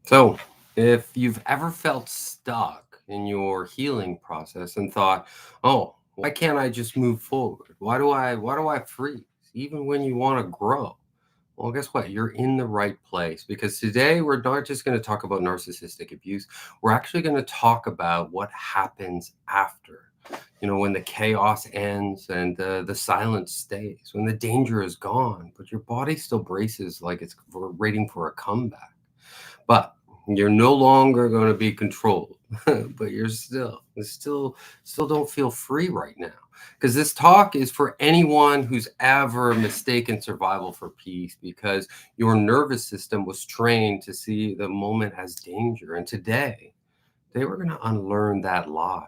So, if you've ever felt stuck in your healing process and thought, "Oh, why can't I just move forward? Why do I freeze even when you want to grow?" Well, guess what? You're in the right place because today we're not just going to talk about narcissistic abuse. We're actually going to talk about what happens after. When the chaos ends and the silence stays, when the danger is gone, but your body still braces like it's waiting for a comeback. But you're no longer going to be controlled, but you still don't feel free right now. Because this talk is for anyone who's ever mistaken survival for peace, because your nervous system was trained to see the moment as danger. And today, they were going to unlearn that lie.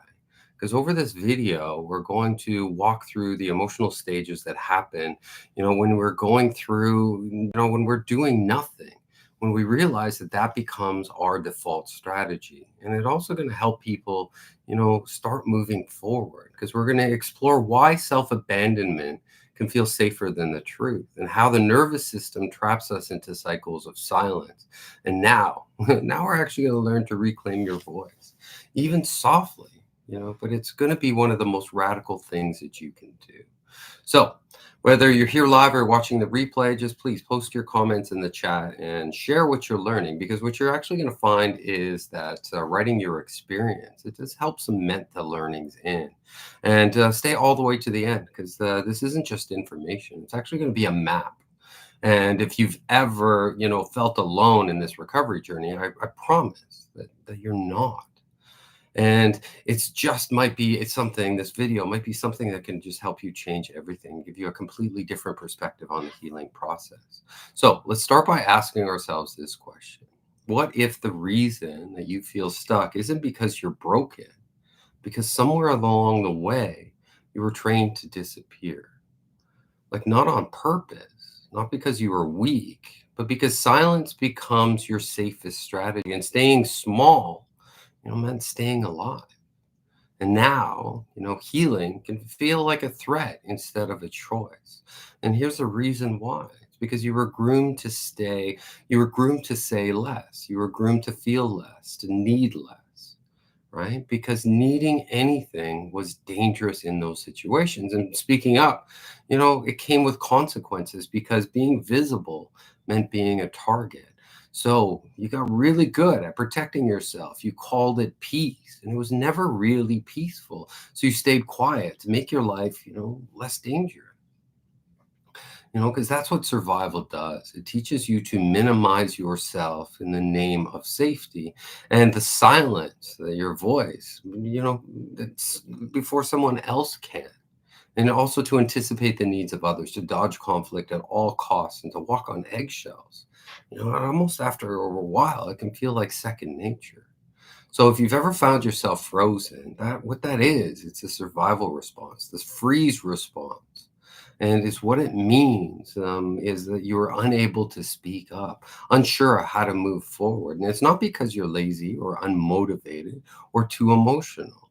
Because over this video, we're going to walk through the emotional stages that happen, when we're going through, when we're doing nothing, when we realize that that becomes our default strategy. And it's also going to help people, start moving forward, because we're going to explore why self abandonment can feel safer than the truth, and how the nervous system traps us into cycles of silence. And now, now we're actually going to learn to reclaim your voice, even softly, but it's going to be one of the most radical things that you can do. So, whether you're here live or watching the replay, just please post your comments in the chat and share what you're learning, because what you're actually going to find is that writing your experience, it just helps cement the learnings in. And stay all the way to the end, because this isn't just information. It's actually going to be a map. And if you've ever, felt alone in this recovery journey, I promise that you're not. And it's something, this video might be something that can just help you change everything, give you a completely different perspective on the healing process. So let's start by asking ourselves this question. What if the reason that you feel stuck isn't because you're broken, because somewhere along the way you were trained to disappear? Like, not on purpose, not because you were weak, but because silence becomes your safest strategy, and staying small, meant staying alive. And now, healing can feel like a threat instead of a choice. And here's the reason why. It's because you were groomed to say less, you were groomed to feel less, to need less, right? Because needing anything was dangerous in those situations. And speaking up, it came with consequences, because being visible meant being a target. So you got really good at protecting yourself. You called it peace, and it was never really peaceful. So you stayed quiet to make your life, less dangerous. Because that's what survival does. It teaches you to minimize yourself in the name of safety, and the silence, your voice, that's before someone else can. And also to anticipate the needs of others, to dodge conflict at all costs, and to walk on eggshells. Almost after a while, it can feel like second nature. So if you've ever found yourself frozen, what that is, it's a survival response, this freeze response. And it's what it means, is that you are unable to speak up, unsure of how to move forward. And it's not because you're lazy or unmotivated or too emotional.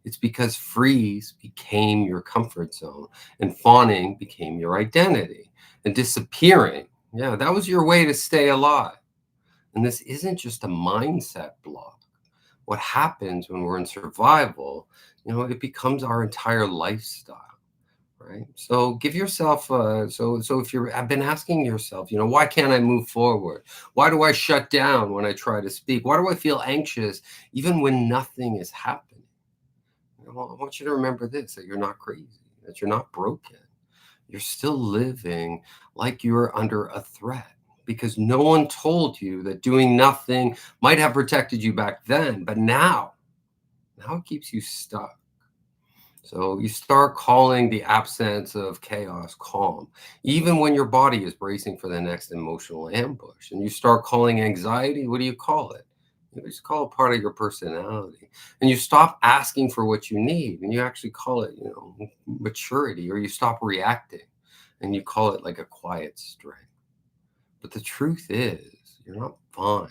It's because freeze became your comfort zone, and fawning became your identity, and disappearing, yeah, that was your way to stay alive. And this isn't just a mindset block. What happens when we're in survival, it becomes our entire lifestyle. Right. So give yourself, so if you've been asking yourself, why can't I move forward? Why do I shut down when I try to speak? Why do I feel anxious even when nothing is happening? Well, I want you to remember this, that you're not crazy, that you're not broken. You're still living like you're under a threat, because no one told you that doing nothing might have protected you back then, but now it keeps you stuck. So you start calling the absence of chaos calm, even when your body is bracing for the next emotional ambush. And you start calling anxiety, what do you call it? You just call it part of your personality. And you stop asking for what you need, and you actually call it, maturity, or you stop reacting and you call it like a quiet strength. But the truth is, you're not fine.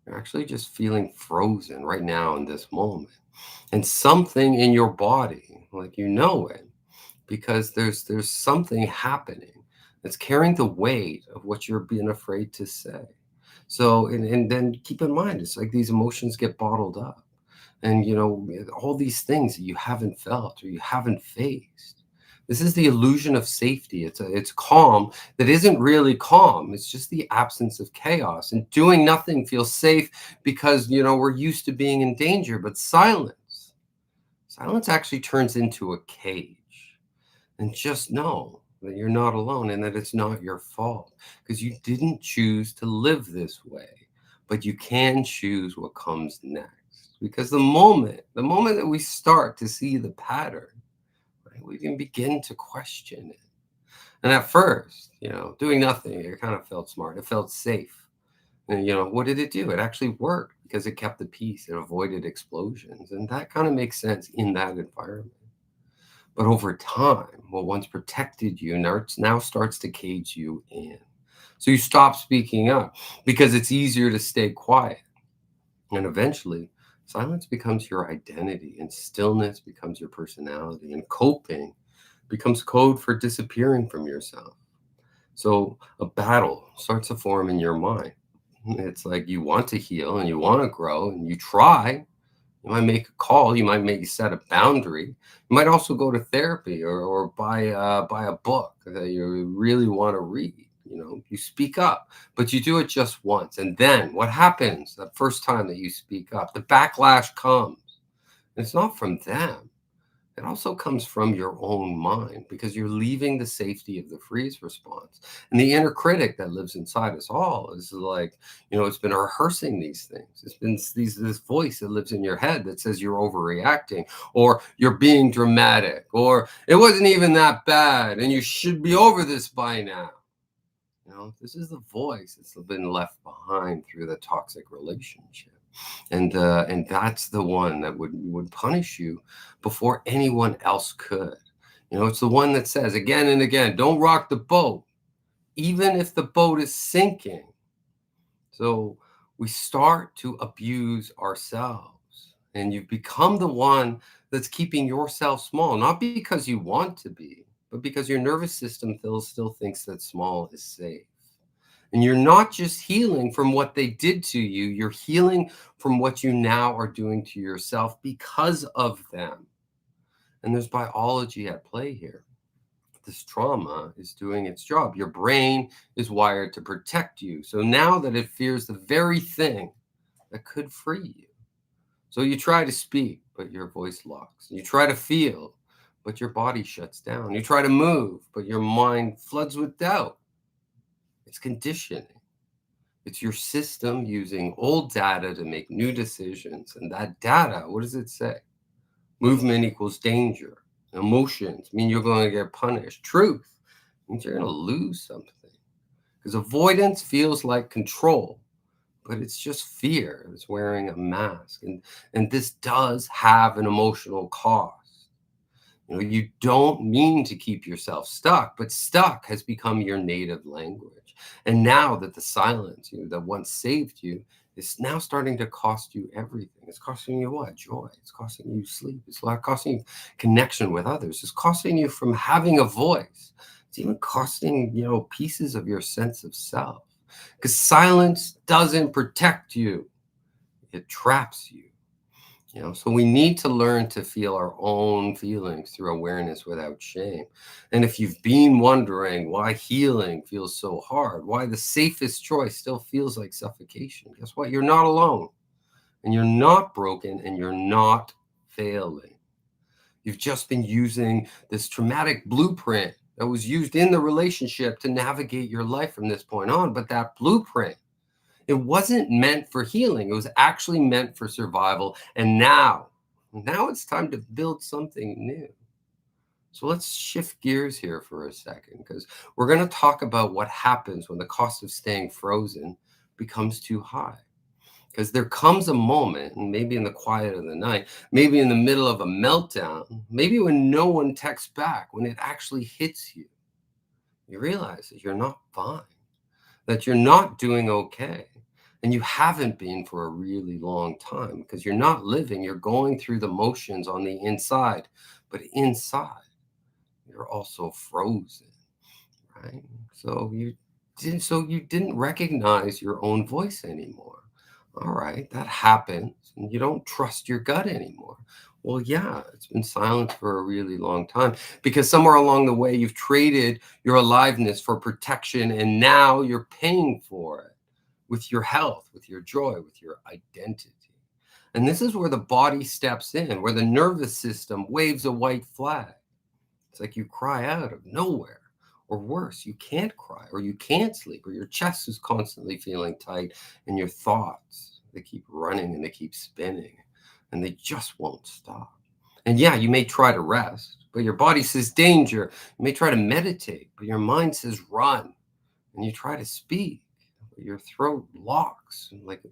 You're actually just feeling frozen right now in this moment. And something in your body, like it, because there's something happening that's carrying the weight of what you're being afraid to say. So, and then keep in mind, it's like these emotions get bottled up. And, all these things that you haven't felt or you haven't faced. This is the illusion of safety. It's calm that isn't really calm. It's just the absence of chaos. And doing nothing feels safe because, we're used to being in danger. But silence actually turns into a cage. And just know that you're not alone and that it's not your fault because you didn't choose to live this way, but you can choose what comes next. Because the moment that we start to see the pattern, right, we can begin to question it. And at first, doing nothing, it kind of felt smart. It felt safe. And, what did it do? It actually worked because it kept the peace. It avoided explosions. And that kind of makes sense in that environment. But over time, what once protected you now starts to cage you in. So you stop speaking up because it's easier to stay quiet. And eventually, silence becomes your identity, and stillness becomes your personality, and coping becomes code for disappearing from yourself. So a battle starts to form in your mind. It's like you want to heal and you want to grow and you try. You might make a call. You might maybe set a boundary. You might also go to therapy or buy a book that you really want to read. You speak up, but you do it just once. And then what happens the first time that you speak up? The backlash comes. And it's not from them. It also comes from your own mind because you're leaving the safety of the freeze response. And the inner critic that lives inside us all is like, it's been rehearsing these things. It's been this voice that lives in your head that says you're overreacting or you're being dramatic or it wasn't even that bad and you should be over this by now. This is the voice that's been left behind through the toxic relationship. And that's the one that would punish you before anyone else could. It's the one that says again and again, don't rock the boat, even if the boat is sinking. So we start to abuse ourselves, and you become the one that's keeping yourself small, not because you want to be, but because your nervous system still thinks that small is safe. And you're not just healing from what they did to you, you're healing from what you now are doing to yourself because of them. And there's biology at play here. This trauma is doing its job. Your brain is wired to protect you. So now that it fears the very thing that could free you. So you try to speak, but your voice locks. You try to feel, but your body shuts down. You try to move, but your mind floods with doubt. It's conditioning. It's your system using old data to make new decisions. And that data, what does it say? Movement equals danger. Emotions mean you're going to get punished. Truth means you're going to lose something. Because avoidance feels like control, but it's just fear. It's wearing a mask. And this does have an emotional cost. You don't mean to keep yourself stuck, but stuck has become your native language. And now that the silence, that once saved you, is now starting to cost you everything. It's costing you what? Joy. It's costing you sleep. It's costing you connection with others. It's costing you from having a voice. It's even costing, pieces of your sense of self. Because silence doesn't protect you. It traps you. So we need to learn to feel our own feelings through awareness without shame. And if you've been wondering why healing feels so hard, why the safest choice still feels like suffocation, guess what? You're not alone, and you're not broken, and you're not failing. You've just been using this traumatic blueprint that was used in the relationship to navigate your life from this point on. But that blueprint, it wasn't meant for healing. It was actually meant for survival. And now it's time to build something new. So let's shift gears here for a second, because we're going to talk about what happens when the cost of staying frozen becomes too high. Because there comes a moment, and maybe in the quiet of the night, maybe in the middle of a meltdown, maybe when no one texts back, when it actually hits you, you realize that you're not fine, that you're not doing okay. And you haven't been for a really long time because you're not living, you're going through the motions on the inside, but inside, you're also frozen, right? So you you didn't recognize your own voice anymore. All right, that happens, and you don't trust your gut anymore. Well, yeah, it's been silent for a really long time because somewhere along the way you've traded your aliveness for protection, and now you're paying for it with your health, with your joy, with your identity. And this is where the body steps in, where the nervous system waves a white flag. It's like you cry out of nowhere. Or worse, you can't cry, or you can't sleep, or your chest is constantly feeling tight, and your thoughts, they keep running and they keep spinning, and they just won't stop. And yeah, you may try to rest, but your body says danger. You may try to meditate, but your mind says run. And you try to speak, but your throat locks, like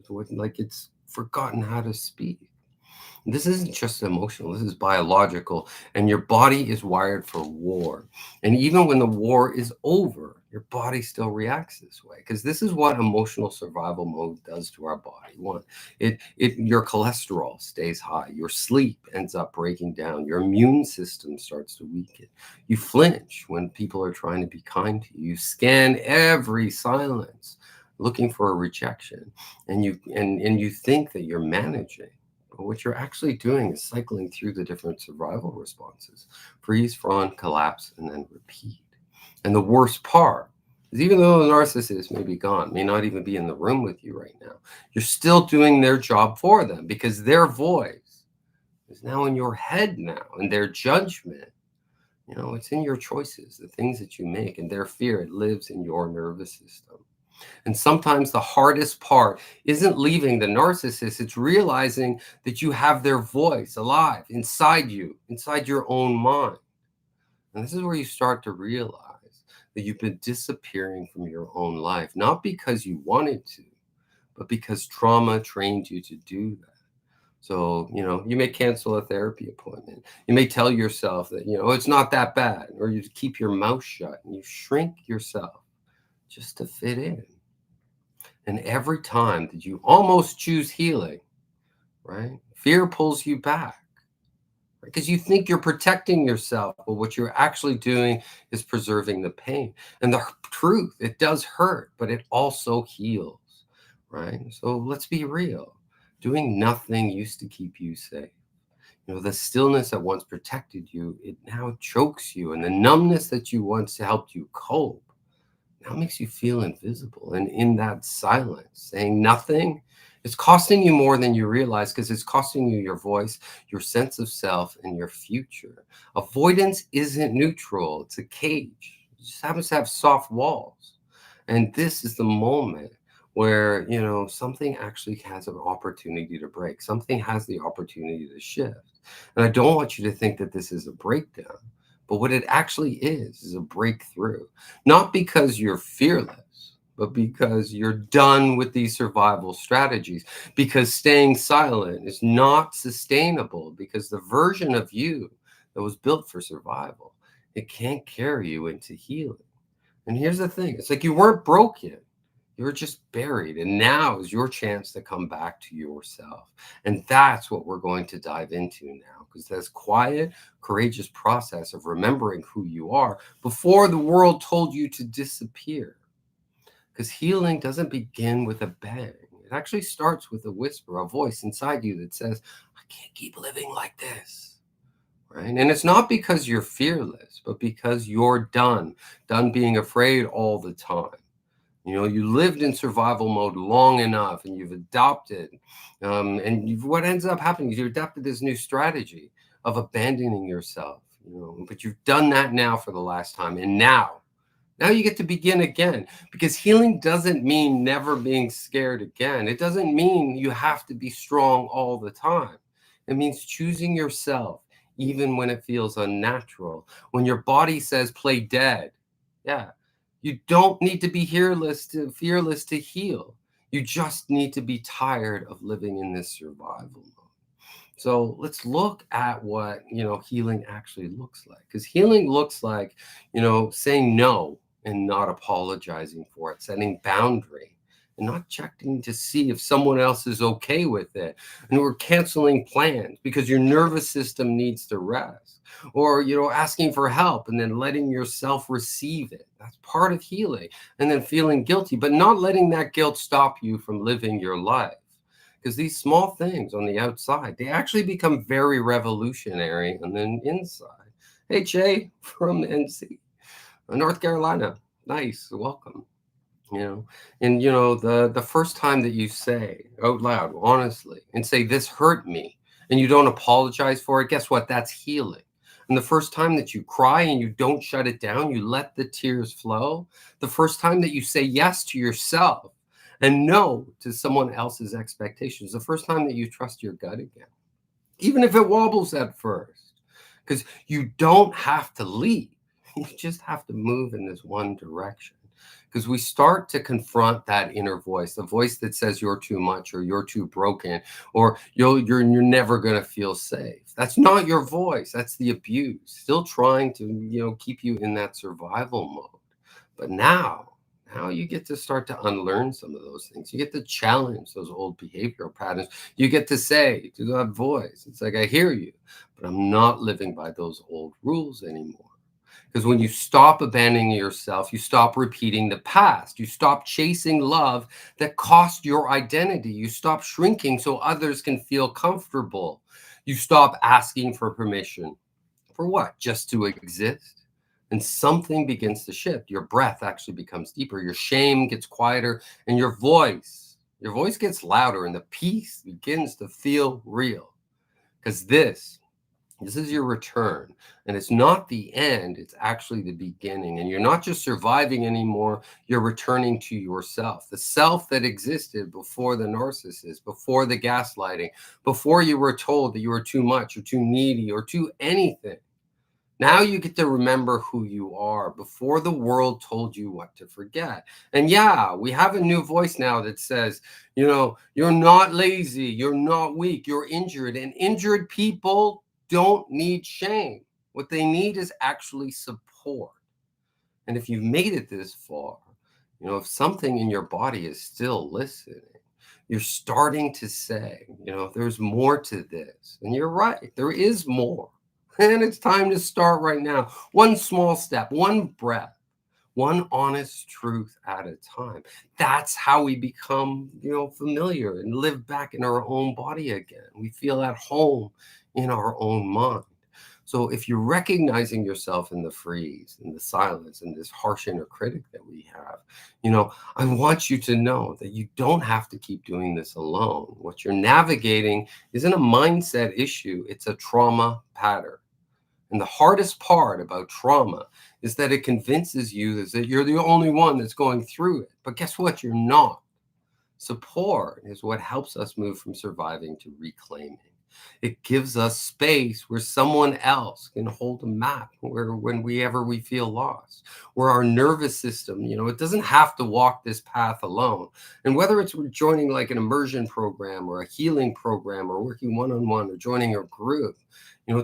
it's forgotten how to speak. This isn't just emotional, this is biological, and your body is wired for war. And even when the war is over, your body still reacts this way because this is what emotional survival mode does to our body. One, your cholesterol stays high, your sleep ends up breaking down, your immune system starts to weaken. You flinch when people are trying to be kind to you. You scan every silence looking for a rejection, and you think that you're managing. But what you're actually doing is cycling through the different survival responses: freeze, fawn, collapse, and then repeat. And the worst part is, even though the narcissist may be gone, may not even be in the room with you right now, you're still doing their job for them because their voice is now in your head now, and their judgment, it's in your choices, the things that you make, and their fear, it lives in your nervous system. And sometimes the hardest part isn't leaving the narcissist, it's realizing that you have their voice alive inside you, inside your own mind. And this is where you start to realize that you've been disappearing from your own life, not because you wanted to, but because trauma trained you to do that. So, you may cancel a therapy appointment. You may tell yourself that, it's not that bad, or you keep your mouth shut and you shrink yourself just to fit in. And every time that you almost choose healing, right, fear pulls you back because you think you're protecting yourself, but what you're actually doing is preserving the pain. And the truth, it does hurt, but it also heals, right? So let's be real. Doing nothing used to keep you safe. The stillness that once protected you, it now chokes you. And the numbness that you once helped you cope now makes you feel invisible. And in that silence, saying nothing, it's costing you more than you realize because it's costing you your voice, your sense of self, and your future. Avoidance isn't neutral, it's a cage. It just happens to have soft walls. And this is the moment where, something actually has an opportunity to break. Something has the opportunity to shift. And I don't want you to think that this is a breakdown. But what it actually is a breakthrough. Not because you're fearless, but because you're done with these survival strategies. Because staying silent is not sustainable. Because the version of you that was built for survival, it can't carry you into healing. And here's the thing, it's like you weren't broken. You were just buried. And now is your chance to come back to yourself. And that's what we're going to dive into now, because this quiet, courageous process of remembering who you are before the world told you to disappear. Because healing doesn't begin with a bang. It actually starts with a whisper, a voice inside you that says, I can't keep living like this. Right? And it's not because you're fearless, but because you're done being afraid all the time. You lived in survival mode long enough, and you've adopted, what ends up happening is you adopted this new strategy of abandoning yourself. But you've done that now for the last time, and now you get to begin again, because healing doesn't mean never being scared again. It doesn't mean you have to be strong all the time. It means choosing yourself even when it feels unnatural. When your body says play dead, yeah. You don't need to be fearless to heal. You just need to be tired of living in this survival mode. So let's look at what, healing actually looks like. Because healing looks like, saying no and not apologizing for it, setting boundary and not checking to see if someone else is okay with it. And we're canceling plans because your nervous system needs to rest. Or, asking for help and then letting yourself receive it. That's part of healing. And then feeling guilty, but not letting that guilt stop you from living your life. Because these small things on the outside, they actually become very revolutionary on the inside. Hey, Jay from NC, North Carolina. Nice. Welcome. you know the first time that you say out loud, honestly, and say, this hurt me, and you don't apologize for it, guess what? That's healing. And the first time that you cry and you don't shut it down, you let the tears flow. The first time that you say yes to yourself and no to someone else's expectations, the first time that you trust your gut again, even if it wobbles at first, because you don't have to leave. You just have to move in this one direction. Because we start to confront that inner voice, the voice that says you're too much, or you're too broken, or you're never going to feel safe. That's not your voice. That's the abuse, still trying to keep you in that survival mode. But now you get to start to unlearn some of those things. You get to challenge those old behavioral patterns. You get to say to that voice, it's like, I hear you, but I'm not living by those old rules anymore. Because when you stop abandoning yourself, you stop repeating the past. You stop chasing love that cost your identity. You stop shrinking so others can feel comfortable. You stop asking for permission. For what? Just to exist? And something begins to shift. Your breath actually becomes deeper. Your shame gets quieter, and your voice gets louder, and the peace begins to feel real. Because this is your return. And it's not the end, it's actually the beginning. And you're not just surviving anymore, you're returning to yourself, the self that existed before the narcissist, before the gaslighting, before you were told that you were too much or too needy or too anything. Now you get to remember who you are before the world told you what to forget. And yeah, we have a new voice now that says, you're not lazy, you're not weak, you're injured. And injured people don't need shame. What they need is actually support. And if you've made it this far, if something in your body is still listening, you're starting to say, there's more to this. And you're right, there is more. And it's time to start right now. One small step, one breath, one honest truth at a time. That's how we become, familiar and live back in our own body again. We feel at home in our own mind. So if you're recognizing yourself in the freeze, in the silence, and this harsh inner critic that we have, I want you to know that you don't have to keep doing this alone. What you're navigating isn't a mindset issue, it's a trauma pattern. And the hardest part about trauma is that it convinces you that you're the only one that's going through it. But guess what? You're not. Support is what helps us move from surviving to reclaiming. It gives us space where someone else can hold a map whenever we feel lost, where our nervous system, it doesn't have to walk this path alone. And whether it's joining like an immersion program or a healing program or working one-on-one or joining a group,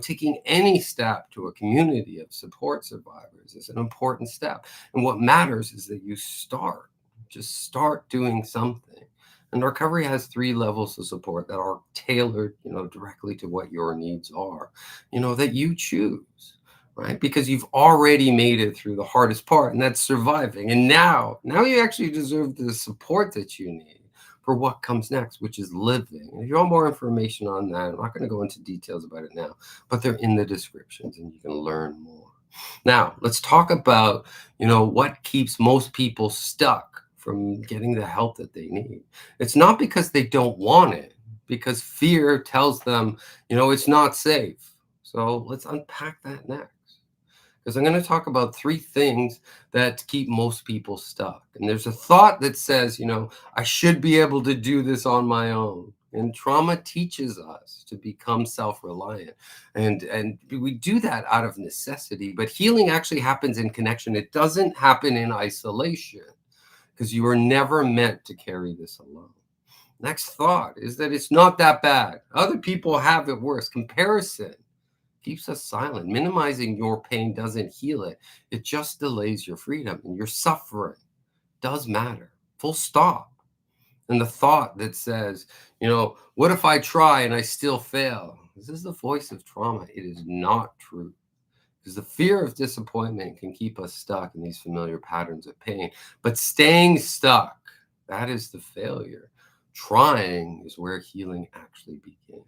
taking any step to a community of support survivors is an important step. And what matters is that you just start doing something. And recovery has 3 levels of support that are tailored, directly to what your needs are, that you choose, right? Because you've already made it through the hardest part, and that's surviving. And now you actually deserve the support that you need for what comes next, which is living. And if you want more information on that, I'm not going to go into details about it now, but they're in the descriptions and you can learn more. Now, let's talk about, what keeps most people stuck from getting the help that they need. It's not because they don't want it, because fear tells them, it's not safe. So let's unpack that next. Because I'm going to talk about 3 things that keep most people stuck. And there's a thought that says, I should be able to do this on my own. And trauma teaches us to become self-reliant. And we do that out of necessity. But healing actually happens in connection. It doesn't happen in isolation, because you were never meant to carry this alone. Next thought is that it's not that bad. Other people have it worse. Comparison keeps us silent. Minimizing your pain doesn't heal it. It just delays your freedom, and your suffering does matter. Full stop. And the thought that says, what if I try and I still fail? This is the voice of trauma. It is not true. Because the fear of disappointment can keep us stuck in these familiar patterns of pain. But staying stuck, that is the failure. Trying is where healing actually begins,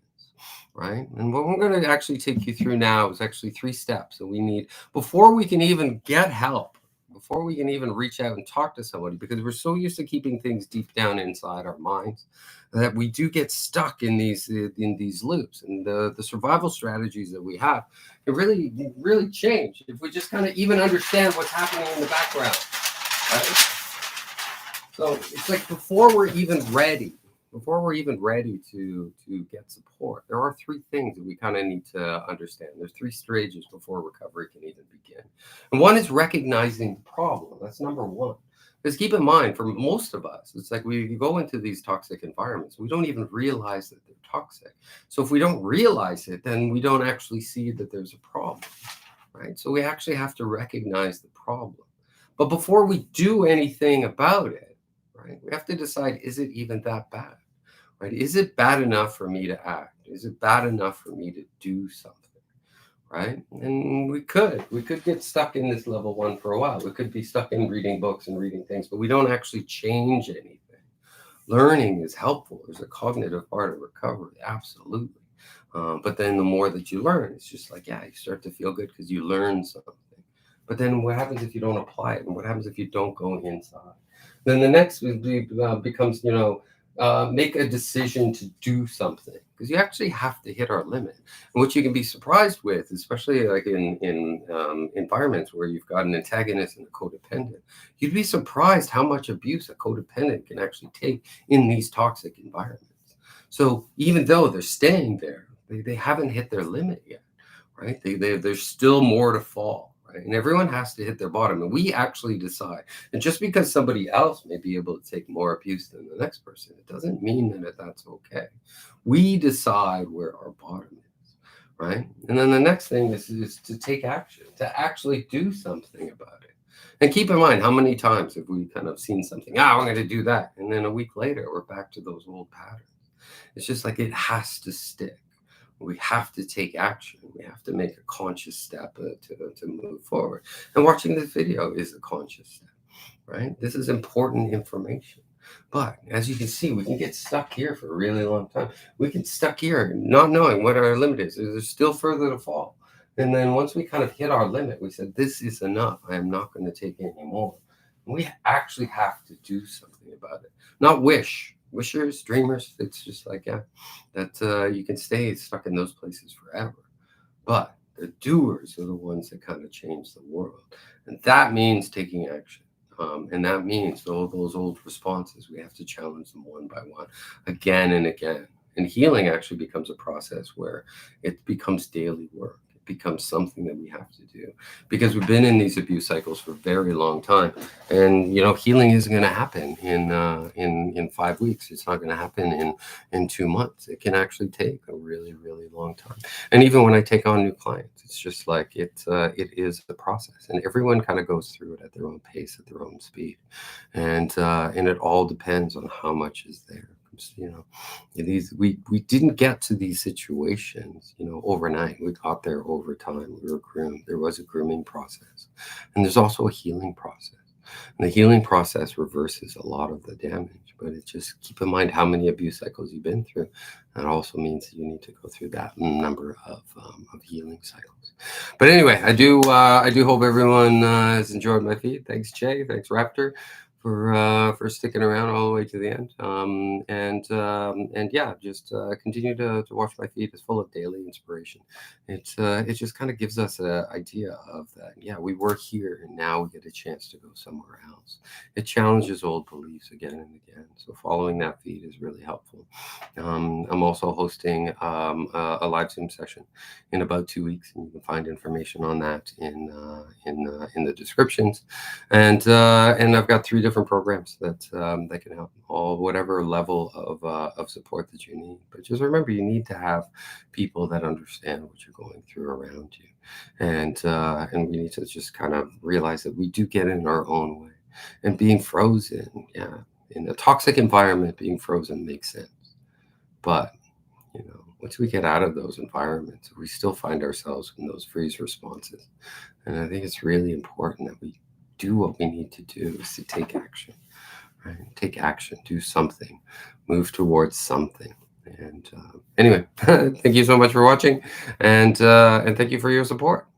right? And what we're going to actually take you through now is actually 3 steps that we need before we can even get help, before we can even reach out and talk to somebody, because we're so used to keeping things deep down inside our minds that we do get stuck in these loops. And the survival strategies that we have, it really change if we just kind of even understand what's happening in the background, right? So it's like before we're even ready to get support, there are 3 things that we kind of need to understand. There's 3 stages before recovery can even begin. And one is recognizing the problem. That's number 1. Because keep in mind, for most of us, it's like we go into these toxic environments. We don't even realize that they're toxic. So if we don't realize it, then we don't actually see that there's a problem, right? So we actually have to recognize the problem. But before we do anything about it, right, we have to decide, is it even that bad? Right? Is it bad enough for me to act? Is it bad enough for me to do something? Right? And we could get stuck in this level 1 for a while. We could be stuck in reading books and reading things, but we don't actually change anything. Learning is helpful. There's a cognitive part of recovery, absolutely. But then the more that you learn, it's just like, yeah, you start to feel good because you learn something. But then what happens if you don't apply it? And what happens if you don't go inside? Then the next becomes, make a decision to do something, because you actually have to hit our limit. And what you can be surprised with, especially like in environments where you've got an antagonist and a codependent, you'd be surprised how much abuse a codependent can actually take in these toxic environments. So even though they're staying there, they haven't hit their limit yet, right? There's still more to fall. Right? And everyone has to hit their bottom, and we actually decide. And just because somebody else may be able to take more abuse than the next person, it doesn't mean that that's okay. We decide where our bottom is, right? And then the next thing is to take action, to actually do something about it. And keep in mind, how many times have we kind of seen something, I'm going to do that, and then a week later we're back to those old patterns. It's just like it has to stick. We have to take action. We have to make a conscious step to move forward. And watching this video is a conscious step, right? This is important information. But as you can see, we can get stuck here for a really long time. We get stuck here not knowing what our limit is. There's still further to fall. And then once we kind of hit our limit, we said, this is enough. I am not going to take any more. And we actually have to do something about it, not wish. Wishers, dreamers, it's just like, yeah, that you can stay stuck in those places forever. But the doers are the ones that kind of change the world. And that means taking action. And that means those old responses, we have to challenge them one by one, again and again. And healing actually becomes a process where it becomes daily work. Becomes something that we have to do, because we've been in these abuse cycles for a very long time. And healing isn't going to happen in 5 weeks. It's not going to happen in 2 months. It can actually take a really, really long time. And even when I take on new clients, it's just like it is a process, and everyone kind of goes through it at their own pace, at their own speed, and it all depends on how much is there. We didn't get to these situations overnight. We got there over time. We were groomed. There was a grooming process, and there's also a healing process. And the healing process reverses a lot of the damage, but it's just keep in mind how many abuse cycles you've been through. That also means that you need to go through that number of healing cycles. But anyway, I do hope everyone has enjoyed my feed. Thanks, Jay. Thanks, Raptor, for sticking around all the way to the end. And yeah, just continue to watch my feed. It's full of daily inspiration. It just kind of gives us an idea of that. Yeah, we were here, and now we get a chance to go somewhere else. It challenges old beliefs again and again. So following that feed is really helpful. I'm also hosting a live Zoom session in about 2 weeks, and you can find information on that in the descriptions. And I've got 3 different programs that can help all whatever level of support that you need. But just remember, you need to have people that understand what you're going through around you, and we need to just kind of realize that we do get in our own way, and being frozen, yeah, In a toxic environment, being frozen makes sense. But, once we get out of those environments, we still find ourselves in those freeze responses. And I think it's really important that we do what we need to do is to take action, right? Take action, do something, move towards something. And anyway, thank you so much for watching, and thank you for your support.